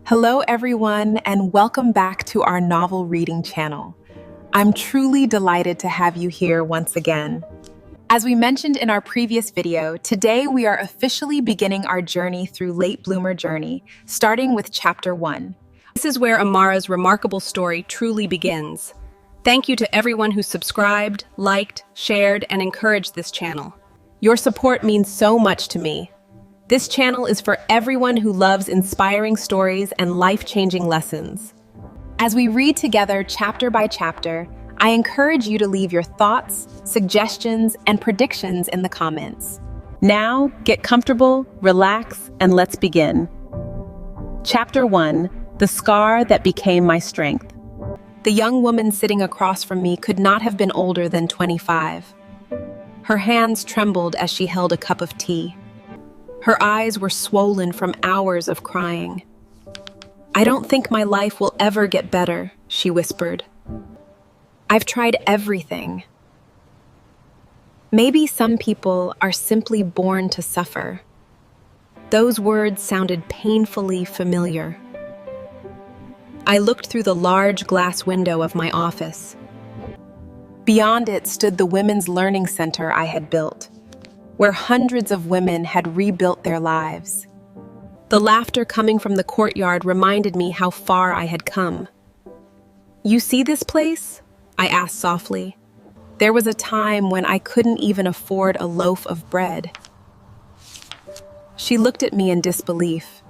Hello, everyone, and welcome back to our novel reading channel. I'm truly delighted to have you here once again. As we mentioned in our previous video, today we are officially beginning our journey through Late Bloomer Journey, starting with Chapter 1. This is where Amara's remarkable story truly begins. Thank you to everyone who subscribed, liked, shared, and encouraged this channel. Your support means so much to me. This channel is for everyone who loves inspiring stories and life-changing lessons. As we read together chapter by chapter, I encourage you to leave your thoughts, suggestions, and predictions in the comments. Now, get comfortable, relax, and let's begin. Chapter 1: The Scar That Became My Strength. The young woman sitting across from me could not have been older than 25. Her hands trembled as she held a cup of tea. Her eyes were swollen from hours of crying. "I don't think my life will ever get better," she whispered. "I've tried everything. Maybe some people are simply born to suffer." Those words sounded painfully familiar. I looked through the large glass window of my office. Beyond it stood the Women's Learning Center I had built, where hundreds of women had rebuilt their lives. The laughter coming from the courtyard reminded me how far I had come. "You see this place?" I asked softly. "There was a time when I couldn't even afford a loaf of bread." She looked at me in disbelief.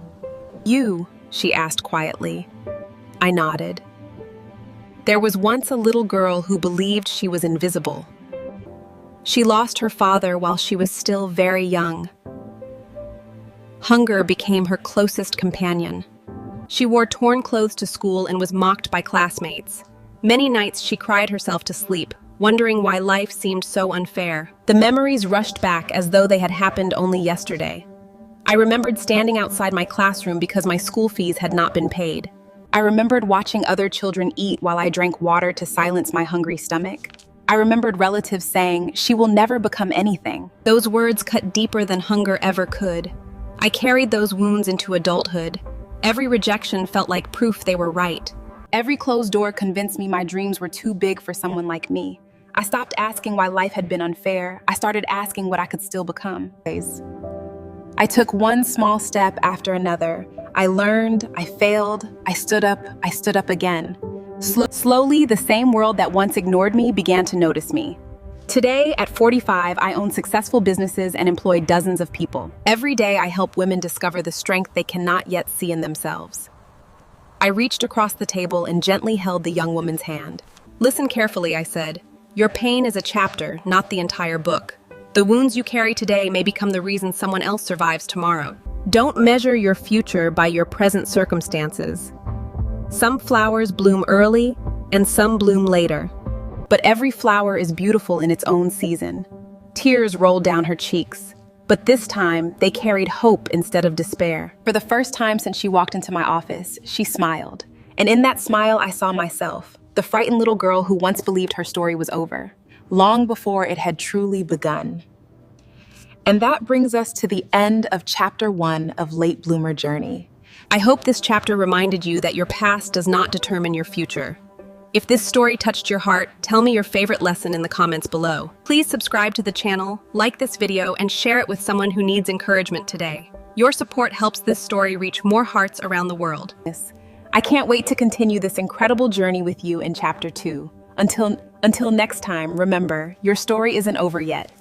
"You?" she asked quietly. I nodded. "There was once a little girl who believed she was invisible. She lost her father while she was still very young. Hunger became her closest companion. She wore torn clothes to school and was mocked by classmates. Many nights she cried herself to sleep, wondering why life seemed so unfair. The memories rushed back as though they had happened only yesterday. I remembered standing outside my classroom because my school fees had not been paid. I remembered watching other children eat while I drank water to silence my hungry stomach. I remembered relatives saying, "She will never become anything." Those words cut deeper than hunger ever could. I carried those wounds into adulthood. Every rejection felt like proof they were right. Every closed door convinced me my dreams were too big for someone like me. I stopped asking why life had been unfair. I started asking what I could still become. I took one small step after another. I learned, I failed, I stood up again. Slowly, the same world that once ignored me began to notice me. Today, at 45, I own successful businesses and employ dozens of people. Every day, I help women discover the strength they cannot yet see in themselves. I reached across the table and gently held the young woman's hand. "Listen carefully," I said. "Your pain is a chapter, not the entire book. The wounds you carry today may become the reason someone else survives tomorrow. Don't measure your future by your present circumstances. Some flowers bloom early, and some bloom later. But every flower is beautiful in its own season." Tears rolled down her cheeks, but this time they carried hope instead of despair. For the first time since she walked into my office, she smiled. And in that smile, I saw myself, the frightened little girl who once believed her story was over, long before it had truly begun. And that brings us to the end of Chapter 1 of Late Bloomer Journey. I hope this chapter reminded you that your past does not determine your future. If this story touched your heart, tell me your favorite lesson in the comments below. Please subscribe to the channel, like this video, and share it with someone who needs encouragement today. Your support helps this story reach more hearts around the world. I can't wait to continue this incredible journey with you in Chapter 2. Until next time, remember, your story isn't over yet.